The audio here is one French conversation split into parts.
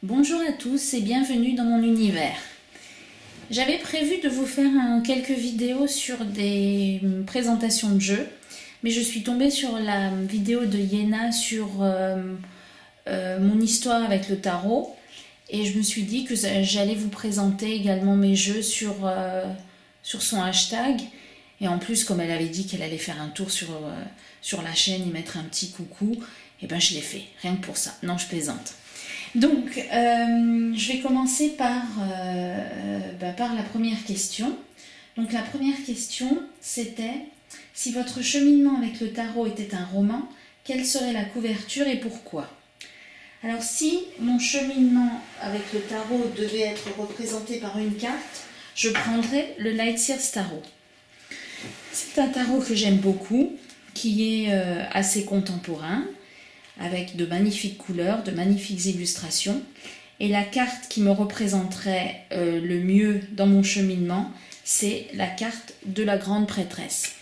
Bonjour à tous et bienvenue dans mon univers. J'avais prévu de vous faire quelques vidéos sur des présentations de jeux, mais je suis tombée sur la vidéo de Yéna sur mon histoire avec le tarot et je me suis dit que j'allais vous présenter également mes jeux sur son hashtag. Et en plus, comme elle avait dit qu'elle allait faire un tour sur la chaîne, y mettre un petit coucou, et ben je l'ai fait, rien que pour ça. Non, je plaisante. Donc, je vais commencer par la première question. Donc, la première question, c'était si votre cheminement avec le tarot était un roman, quelle serait la couverture et pourquoi? Alors, si mon cheminement avec le tarot devait être représenté par une carte, je prendrais le Lightseers Tarot. C'est un tarot que j'aime beaucoup, qui est assez contemporain, avec de magnifiques couleurs, de magnifiques illustrations. Et la carte qui me représenterait le mieux dans mon cheminement, c'est la carte de la grande prêtresse.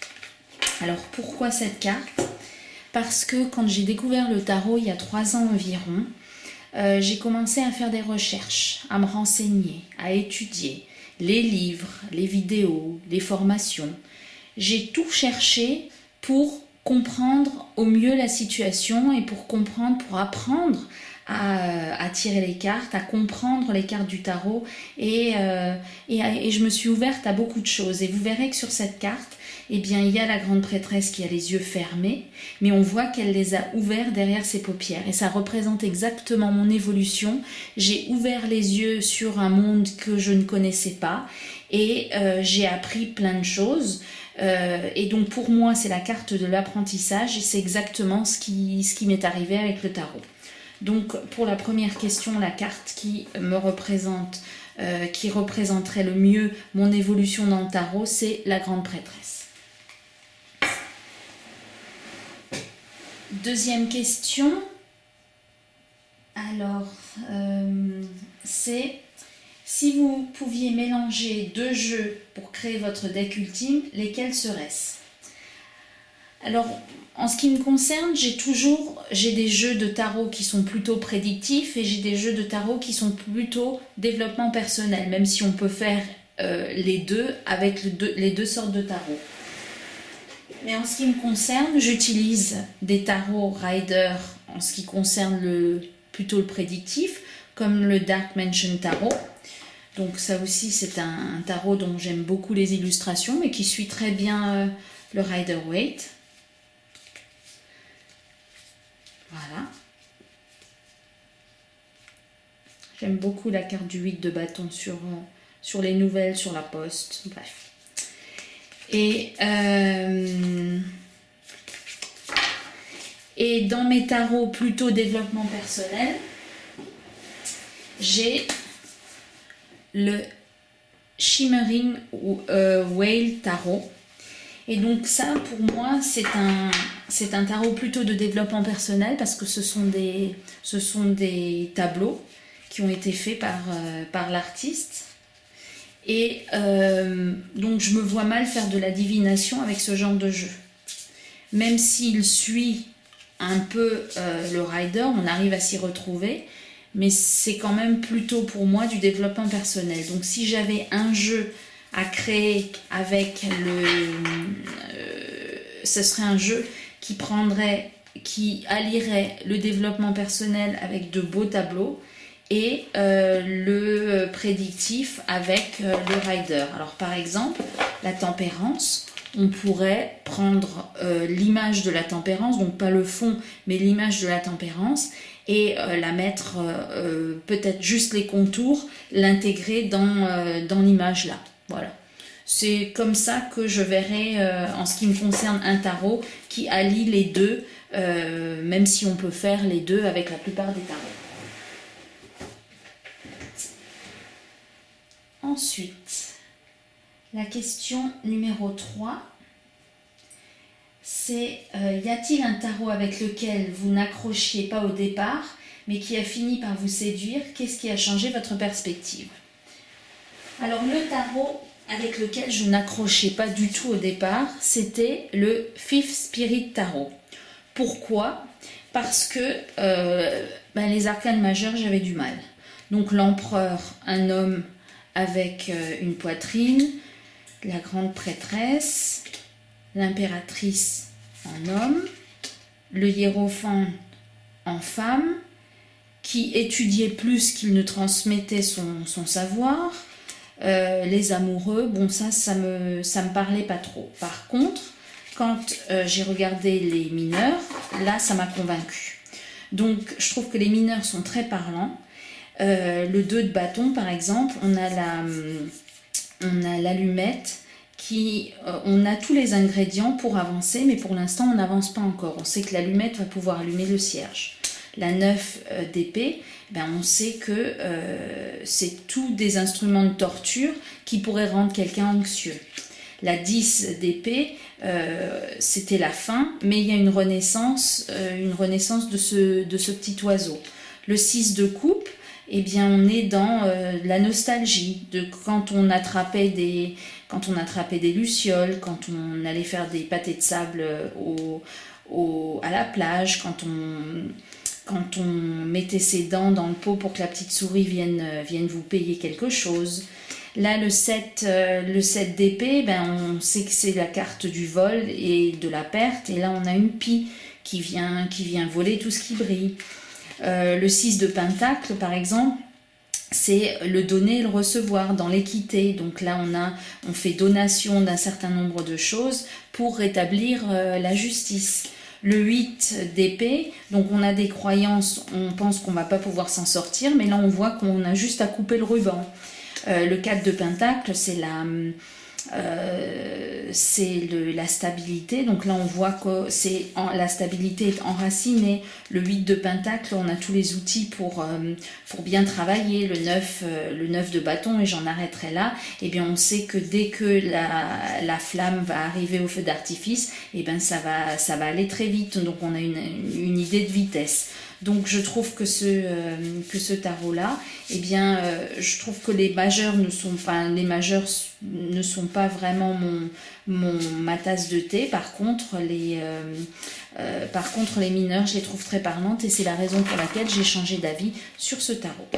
Alors pourquoi cette carte? Parce que quand j'ai découvert le tarot il y a 3 ans environ, j'ai commencé à faire des recherches, à me renseigner, à étudier les livres, les vidéos, les formations. J'ai tout cherché pour comprendre au mieux la situation et pour apprendre à tirer les cartes, à comprendre les cartes du tarot et je me suis ouverte à beaucoup de choses. Et vous verrez que sur cette carte, eh bien, il y a la grande prêtresse qui a les yeux fermés, mais on voit qu'elle les a ouverts derrière ses paupières. Et ça représente exactement mon évolution. J'ai ouvert les yeux sur un monde que je ne connaissais pas et j'ai appris plein de choses. Et donc pour moi, c'est la carte de l'apprentissage et c'est exactement ce qui m'est arrivé avec le tarot. Donc pour la première question, la carte qui me représente, qui représenterait le mieux mon évolution dans le tarot, c'est la grande prêtresse. Deuxième question, alors c'est si vous pouviez mélanger 2 jeux pour créer votre deck ultime, lesquels seraient-ce? Alors, en ce qui me concerne, j'ai des jeux de tarot qui sont plutôt prédictifs et j'ai des jeux de tarot qui sont plutôt développement personnel, même si on peut faire les deux avec les deux sortes de tarot. Mais en ce qui me concerne, j'utilise des tarots Rider en ce qui concerne plutôt le prédictif, comme le Dark Mansion Tarot. Donc ça aussi, c'est un tarot dont j'aime beaucoup les illustrations, mais qui suit très bien le Rider-Waite. Voilà. J'aime beaucoup la carte du 8 de bâton sur les nouvelles, sur la poste, bref. Et dans mes tarots plutôt développement personnel, j'ai le Shimmering Whale Tarot. Et donc ça, pour moi, c'est un tarot plutôt de développement personnel parce que ce sont des tableaux qui ont été faits par l'artiste. Et donc je me vois mal faire de la divination avec ce genre de jeu. Même s'il suit un peu le rider, on arrive à s'y retrouver, mais c'est quand même plutôt pour moi du développement personnel. Donc si j'avais un jeu à créer avec ce serait un jeu qui allierait le développement personnel avec de beaux tableaux et le prédictif avec le rider. Alors par exemple, la tempérance, on pourrait prendre l'image de la tempérance, donc pas le fond, mais l'image de la tempérance, et la mettre, peut-être juste les contours, l'intégrer dans l'image là. Voilà. C'est comme ça que je verrai, en ce qui me concerne, un tarot qui allie les deux, même si on peut faire les deux avec la plupart des tarots. Ensuite, la question numéro 3, c'est y a-t-il un tarot avec lequel vous n'accrochiez pas au départ, mais qui a fini par vous séduire? Qu'est-ce qui a changé votre perspective? Alors le tarot avec lequel je n'accrochais pas du tout au départ, c'était le Fifth Spirit Tarot. Pourquoi? Parce que les arcanes majeures, j'avais du mal. Donc l'empereur, un homme avec une poitrine, la grande prêtresse, l'impératrice en homme, le hiérophant en femme, qui étudiait plus qu'il ne transmettait son savoir, les amoureux, bon ça me parlait pas trop. Par contre, quand j'ai regardé les mineurs, là ça m'a convaincue. Donc je trouve que les mineurs sont très parlants. Le 2 de bâton par exemple, on a l'allumette qui, on a tous les ingrédients pour avancer, mais pour l'instant on n'avance pas encore. On sait que l'allumette va pouvoir allumer le cierge. La 9 d'épée, ben on sait que c'est tous des instruments de torture qui pourraient rendre quelqu'un anxieux. La 10 d'épée, c'était la fin, mais il y a une renaissance de ce petit oiseau. Le 6 de coupe, eh bien on est dans la nostalgie de quand on attrapait des lucioles, quand on allait faire des pâtés de sable à la plage, quand on mettait ses dents dans le pot pour que la petite souris vienne vous payer quelque chose. Là, le 7 d'épée, ben, on sait que c'est la carte du vol et de la perte. Et là, on a une pie qui vient voler tout ce qui brille. Le 6 de pentacle, par exemple, c'est le donner et le recevoir dans l'équité. Donc là, on fait donation d'un certain nombre de choses pour rétablir la justice. Le 8 d'épée, donc on a des croyances, on pense qu'on ne va pas pouvoir s'en sortir, mais là on voit qu'on a juste à couper le ruban. Le 4 de pentacle, c'est la stabilité, donc là on voit que la stabilité est enracinée. Le 8 de pentacle, on a tous les outils pour bien travailler. Le 9 de bâton, et j'en arrêterai là, et bien on sait que dès que la flamme va arriver au feu d'artifice, et bien ça va aller très vite, donc on a une idée de vitesse. Donc je trouve que ce tarot-là, eh bien, je trouve que les majeurs ne sont pas vraiment ma tasse de thé. Par contre, les mineurs, je les trouve très parlantes et c'est la raison pour laquelle j'ai changé d'avis sur ce tarot.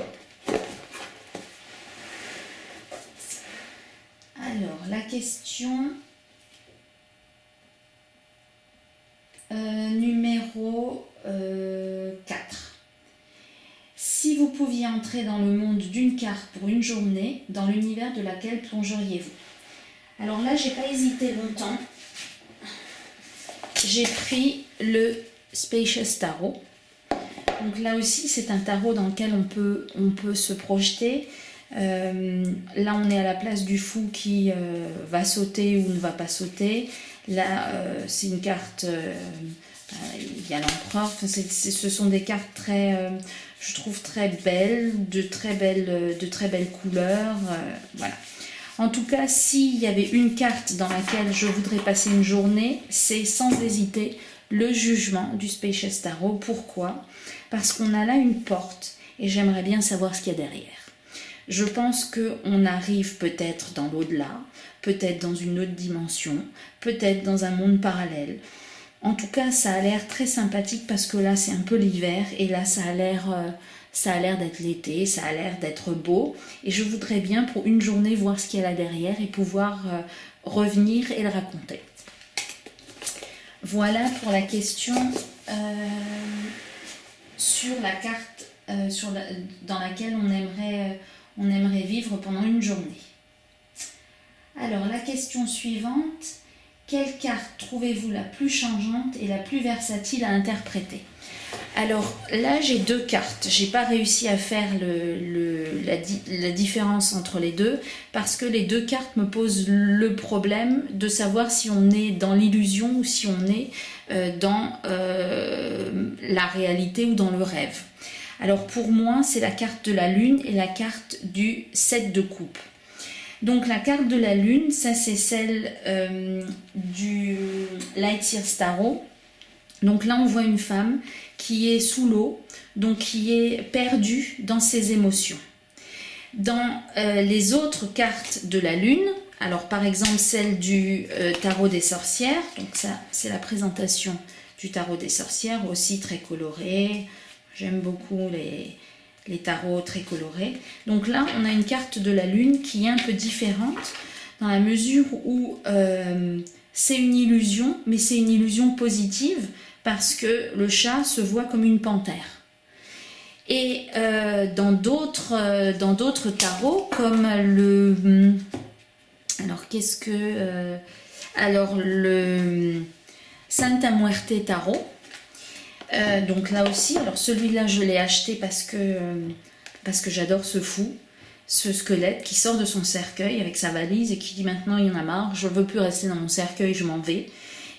Alors, la question numéro 4. Si vous pouviez entrer dans le monde d'une carte pour une journée, dans l'univers de laquelle plongeriez-vous? Alors là, j'ai pas hésité longtemps. J'ai pris le Spacious Tarot. Donc là aussi, c'est un tarot dans lequel on peut se projeter. Là, on est à la place du fou qui va sauter ou ne va pas sauter. Là, c'est une carte... il y a l'empereur, ce sont des cartes je trouve très belles, de très belles couleurs, voilà. En tout cas, s'il y avait une carte dans laquelle je voudrais passer une journée, c'est sans hésiter le jugement du Spacious Tarot. Pourquoi? Parce qu'on a là une porte et j'aimerais bien savoir ce qu'il y a derrière. Je pense qu'on arrive peut-être dans l'au-delà, peut-être dans une autre dimension, peut-être dans un monde parallèle. En tout cas, ça a l'air très sympathique parce que là, c'est un peu l'hiver et là, ça a l'air d'être l'été, ça a l'air d'être beau. Et je voudrais bien pour une journée voir ce qu'il y a là derrière et pouvoir revenir et le raconter. Voilà pour la question sur la carte dans laquelle on aimerait vivre pendant une journée. Alors, la question suivante. Quelle carte trouvez-vous la plus changeante et la plus versatile à interpréter? Alors là, j'ai deux cartes. J'ai pas réussi à faire la différence entre les deux parce que les deux cartes me posent le problème de savoir si on est dans l'illusion ou si on est dans la réalité ou dans le rêve. Alors pour moi, c'est la carte de la lune et la carte du 7 de coupe. Donc la carte de la lune, ça c'est celle du Light Years Tarot. Donc là on voit une femme qui est sous l'eau, donc qui est perdue dans ses émotions. Dans les autres cartes de la lune, alors par exemple celle du tarot des sorcières, donc ça c'est la présentation du tarot des sorcières, aussi très colorée. J'aime beaucoup les tarots très colorés. Donc là, on a une carte de la lune qui est un peu différente dans la mesure où c'est une illusion, mais c'est une illusion positive parce que le chat se voit comme une panthère. Et dans d'autres tarots, comme le... Alors, qu'est-ce que... alors, le Santa Muerte Tarot. Donc là aussi, alors celui-là, je l'ai acheté parce que j'adore ce fou, ce squelette qui sort de son cercueil avec sa valise et qui dit maintenant il y en a marre, je ne veux plus rester dans mon cercueil, je m'en vais.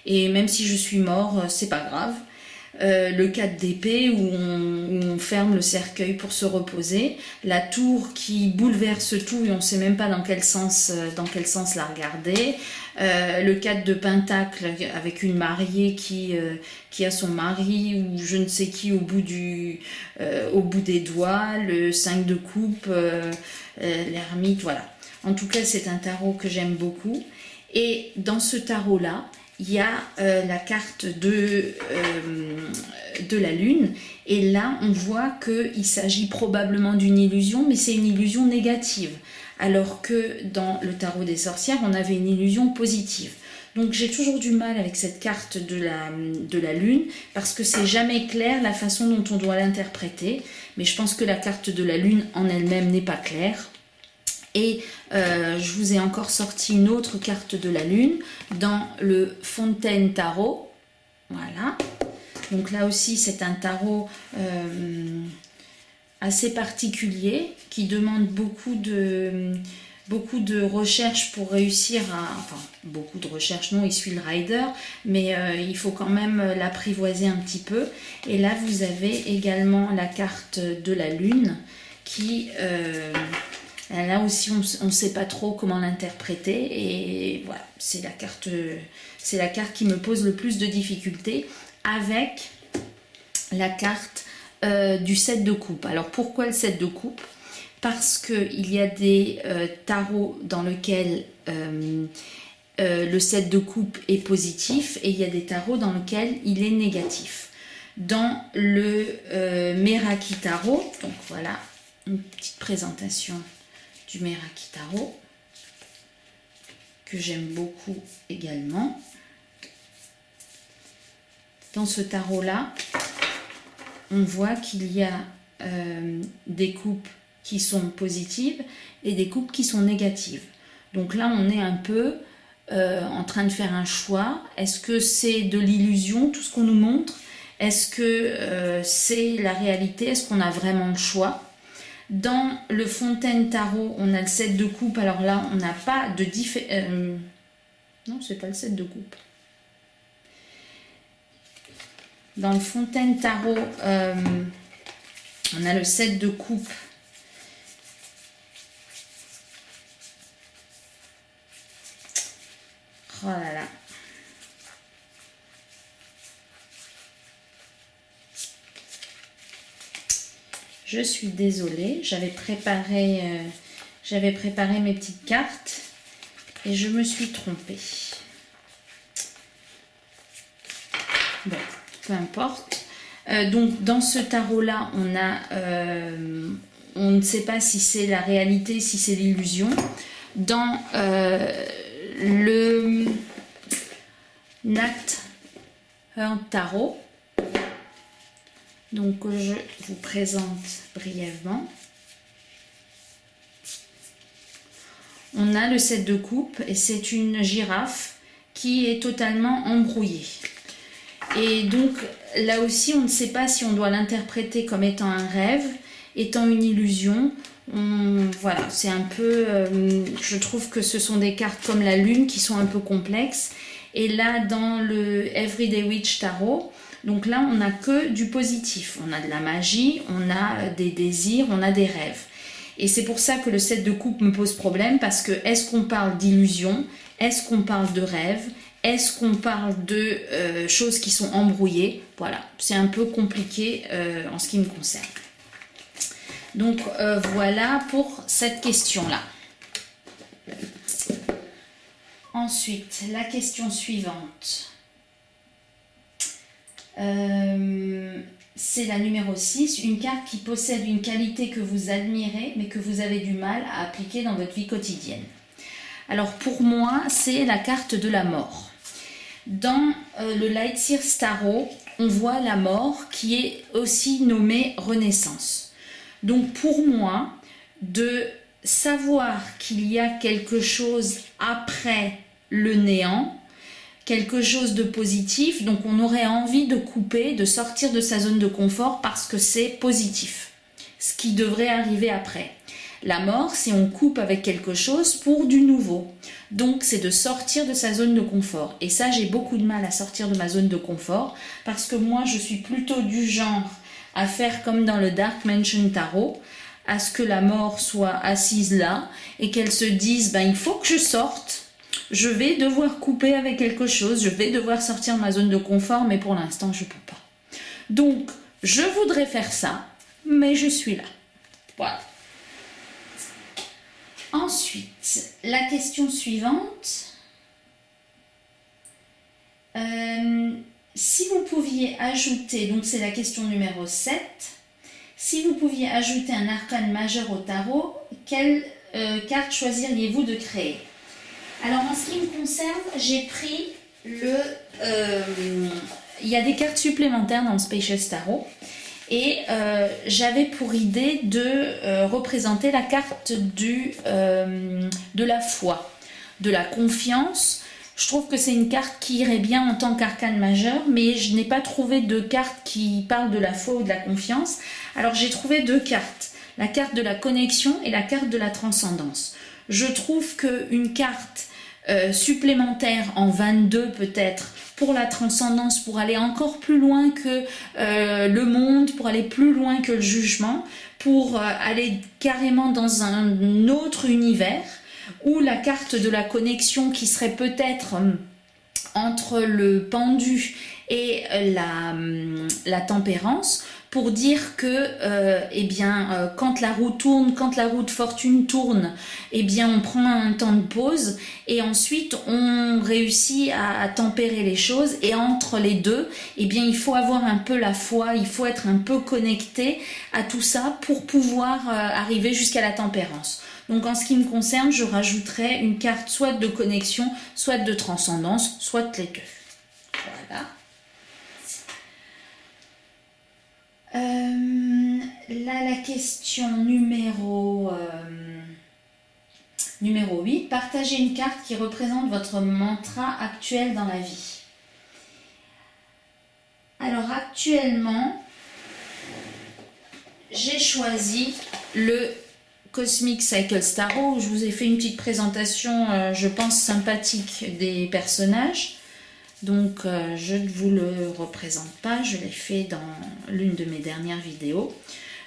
Et même si je suis mort, c'est pas grave. Le 4 d'épée où on ferme le cercueil pour se reposer, la tour qui bouleverse tout et on ne sait même pas dans quel sens la regarder, le 4 de pentacle avec une mariée qui a son mari ou je ne sais qui au bout des doigts, le 5 de coupe, l'ermite, voilà. En tout cas, c'est un tarot que j'aime beaucoup. Et dans ce tarot-là, il y a la carte de la lune et là on voit qu'il s'agit probablement d'une illusion, mais c'est une illusion négative, alors que dans le tarot des sorcières on avait une illusion positive. Donc j'ai toujours du mal avec cette carte de la lune parce que c'est jamais clair la façon dont on doit l'interpréter, mais je pense que la carte de la lune en elle-même n'est pas claire. Et je vous ai encore sorti une autre carte de la lune dans le Fontaine Tarot. Voilà. Donc là aussi, c'est un tarot assez particulier qui demande beaucoup de recherche pour réussir à... Enfin, beaucoup de recherche, non, il suit le rider, mais il faut quand même l'apprivoiser un petit peu. Et là, vous avez également la carte de la lune qui... là aussi, on ne sait pas trop comment l'interpréter et voilà, c'est la carte qui me pose le plus de difficultés avec la carte du 7 de coupe. Alors pourquoi le 7 de coupe? Parce qu'il y a des tarots dans lesquels le 7 de coupe est positif et il y a des tarots dans lesquels il est négatif. Dans le Meraki Tarot, donc voilà, une petite présentation du Meraki Tarot que j'aime beaucoup également. Dans ce tarot là on voit qu'il y a des coupes qui sont positives et des coupes qui sont négatives. Donc là on est un peu en train de faire un choix. Est-ce que c'est de l'illusion tout ce qu'on nous montre? Est-ce que c'est la réalité? Est-ce qu'on a vraiment le choix? Dans le Fontaine Tarot, on a le 7 de coupe. Alors là, on n'a pas de non, c'est pas le 7 de coupe. Dans le Fontaine Tarot, on a le 7 de coupe. Oh là là. Je suis désolée, j'avais préparé mes petites cartes et je me suis trompée. Bon, peu importe. Donc dans ce tarot-là, on ne sait pas si c'est la réalité, si c'est l'illusion. Dans le Nat Tarot, donc je vous présente brièvement. On a le 7 de coupe et c'est une girafe qui est totalement embrouillée. Et donc là aussi on ne sait pas si on doit l'interpréter comme étant un rêve, étant une illusion. Voilà, c'est un peu... je trouve que ce sont des cartes comme la lune qui sont un peu complexes. Et là dans le Everyday Witch Tarot, donc là, on n'a que du positif. On a de la magie, on a des désirs, on a des rêves. Et c'est pour ça que le 7 de coupe me pose problème parce que est-ce qu'on parle d'illusion? Est-ce qu'on parle de rêve? Est-ce qu'on parle de choses qui sont embrouillées? Voilà, c'est un peu compliqué en ce qui me concerne. Donc voilà pour cette question-là. Ensuite, la question suivante. c'est la numéro 6, une carte qui possède une qualité que vous admirez, mais que vous avez du mal à appliquer dans votre vie quotidienne. Alors pour moi, c'est la carte de la mort. Dans le Lightseer Tarot, on voit la mort qui est aussi nommée renaissance. Donc pour moi, de savoir qu'il y a quelque chose après le néant, quelque chose de positif, donc on aurait envie de couper, de sortir de sa zone de confort parce que c'est positif, ce qui devrait arriver après. La mort, c'est on coupe avec quelque chose pour du nouveau. Donc c'est de sortir de sa zone de confort. Et ça, j'ai beaucoup de mal à sortir de ma zone de confort parce que moi, je suis plutôt du genre à faire comme dans le Dark Mansion Tarot, à ce que la mort soit assise là et qu'elle se dise, il faut que je sorte. Je vais devoir couper avec quelque chose, je vais devoir sortir de ma zone de confort, mais pour l'instant, je ne peux pas. Donc, je voudrais faire ça, mais je suis là. Voilà. Ensuite, la question suivante. Si vous pouviez ajouter, donc c'est la question numéro 7, si vous pouviez ajouter un arcane majeur au tarot, quelle carte choisiriez-vous de créer? Alors en ce qui me concerne, j'ai pris il y a des cartes supplémentaires dans le Spacious Tarot et j'avais pour idée de représenter la carte de la foi, de la confiance. Je trouve que c'est une carte qui irait bien en tant qu'arcane majeur, mais je n'ai pas trouvé de carte qui parle de la foi ou de la confiance. Alors j'ai trouvé deux cartes, la carte de la connexion et la carte de la transcendance. Je trouve qu'une carte supplémentaire en 22 peut-être pour la transcendance, pour aller encore plus loin que le monde, pour aller plus loin que le jugement, pour aller carrément dans un autre univers, ou la carte de la connexion qui serait peut-être entre le pendu et la tempérance, pour dire que quand la roue tourne, quand la roue de fortune tourne, on prend un temps de pause et ensuite on réussit à tempérer les choses, et entre les deux, il faut avoir un peu la foi, il faut être un peu connecté à tout ça pour pouvoir arriver jusqu'à la tempérance. Donc en ce qui me concerne, je rajouterais une carte soit de connexion, soit de transcendance, soit les deux. Voilà. Là, la question numéro 8. Partagez une carte qui représente votre mantra actuel dans la vie. Alors actuellement, j'ai choisi le Cosmic Cycle Tarot, où je vous ai fait une petite présentation, je pense, sympathique des personnages. Donc, je ne vous le représente pas, je l'ai fait dans l'une de mes dernières vidéos.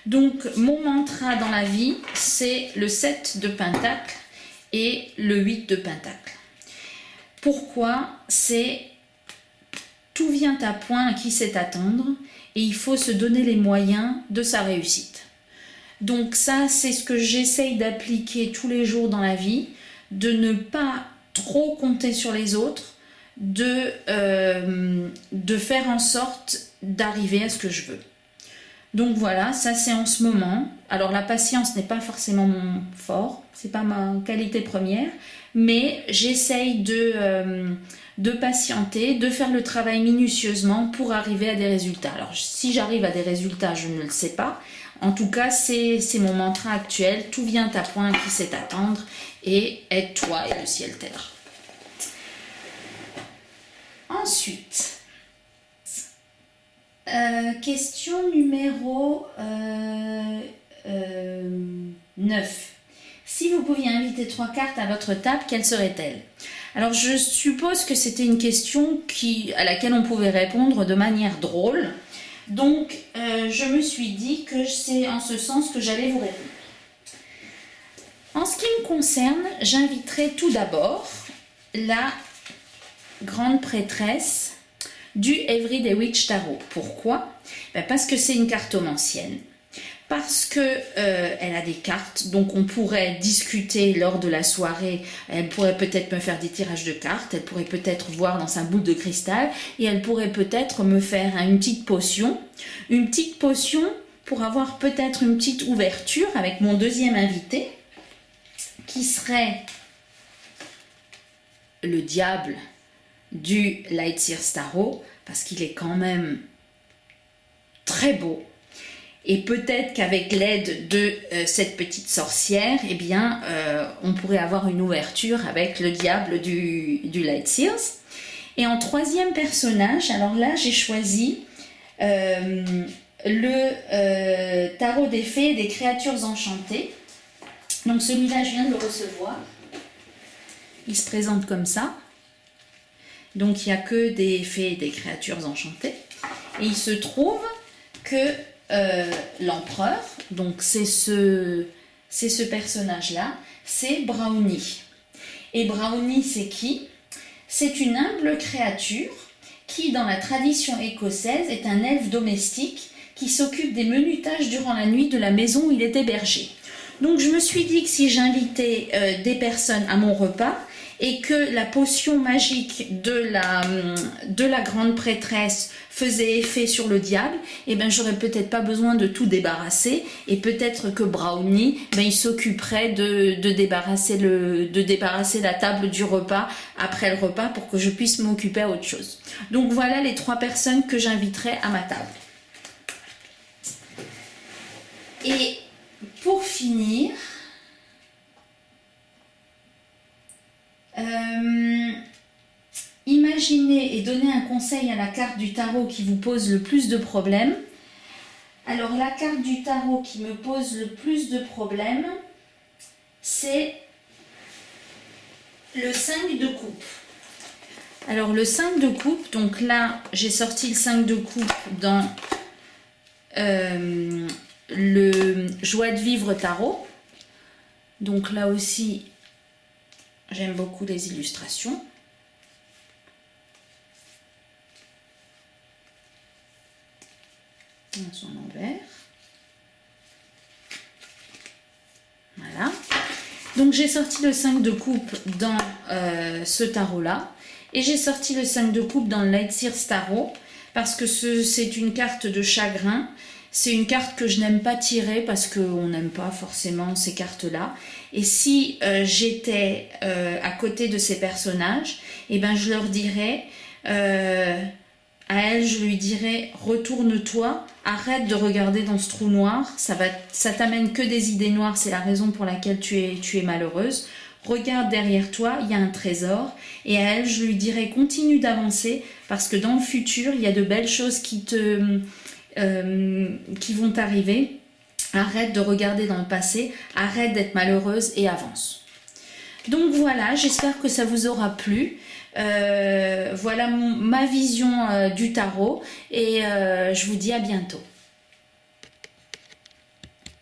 Donc, mon mantra dans la vie, c'est le 7 de Pentacle et le 8 de Pentacle. Pourquoi? C'est tout vient à point à qui sait attendre, et il faut se donner les moyens de sa réussite. Donc ça, c'est ce que j'essaye d'appliquer tous les jours dans la vie, de ne pas trop compter sur les autres, de faire en sorte d'arriver à ce que je veux. Donc voilà, ça c'est en ce moment. Alors la patience n'est pas forcément mon fort, c'est pas ma qualité première, mais j'essaye de patienter, de faire le travail minutieusement pour arriver à des résultats. Alors si j'arrive à des résultats, je ne le sais pas. En tout cas, c'est mon mantra actuel. Tout vient à point qui sait attendre, et aide-toi et le ciel t'aidera. Ensuite, question numéro 9. Si vous pouviez inviter 3 cartes à votre table, quelles seraient-elles? Alors, je suppose que c'était une question à laquelle on pouvait répondre de manière drôle. Donc, je me suis dit que c'est en ce sens que j'allais vous répondre. En ce qui me concerne, j'inviterai tout d'abord la grande prêtresse du Everyday Witch Tarot. Pourquoi? Parce que c'est une cartomancienne. parce que elle a des cartes, donc on pourrait discuter lors de la soirée, elle pourrait peut-être me faire des tirages de cartes, elle pourrait peut-être voir dans sa boule de cristal, et elle pourrait peut-être me faire une petite potion pour avoir peut-être une petite ouverture avec mon deuxième invité, qui serait le diable du Lightseers Tarot, parce qu'il est quand même très beau. Et peut-être qu'avec l'aide de cette petite sorcière, eh bien, on pourrait avoir une ouverture avec le diable du Lightseers. Et en troisième personnage, alors là, j'ai choisi le tarot des fées et des créatures enchantées. Donc celui-là, je viens de le recevoir. Il se présente comme ça. Donc il n'y a que des fées et des créatures enchantées. Et il se trouve que l'empereur, donc c'est ce personnage-là, c'est Brownie. Et Brownie, c'est qui? C'est une humble créature qui, dans la tradition écossaise, est un elfe domestique qui s'occupe des menus tâches durant la nuit de la maison où il est hébergé. Donc je me suis dit que si j'invitais des personnes à mon repas et que la potion magique de la grande prêtresse faisait effet sur le diable, eh ben j'aurais peut-être pas besoin de tout débarrasser, et peut-être que Brownie, il s'occuperait de débarrasser la table du repas après le repas pour que je puisse m'occuper à autre chose. Donc voilà les 3 personnes que j'inviterai à ma table. Et pour finir, imaginez et donnez un conseil à la carte du tarot qui vous pose le plus de problèmes. Alors la carte du tarot qui me pose le plus de problèmes, c'est le 5 de coupe. Alors le 5 de coupe, donc là j'ai sorti le 5 de coupe dans le Joie de vivre tarot. Donc là aussi j'aime beaucoup les illustrations. Son envers. Voilà. Donc j'ai sorti le 5 de coupe dans ce tarot là, et j'ai sorti le 5 de coupe dans le Lightseers Tarot parce que c'est une carte de chagrin. C'est une carte que je n'aime pas tirer parce qu'on n'aime pas forcément ces cartes-là. Et si j'étais à côté de ces personnages, eh ben je leur dirais, à elle, je lui dirais, retourne-toi, arrête de regarder dans ce trou noir, ça t'amène que des idées noires, c'est la raison pour laquelle tu es malheureuse. Regarde derrière toi, il y a un trésor. Et à elle, je lui dirais, continue d'avancer parce que dans le futur, il y a de belles choses qui vont t'arriver. Arrête de regarder dans le passé, arrête d'être malheureuse et avance. Donc voilà, j'espère que ça vous aura plu. Voilà ma vision du tarot, et je vous dis à bientôt.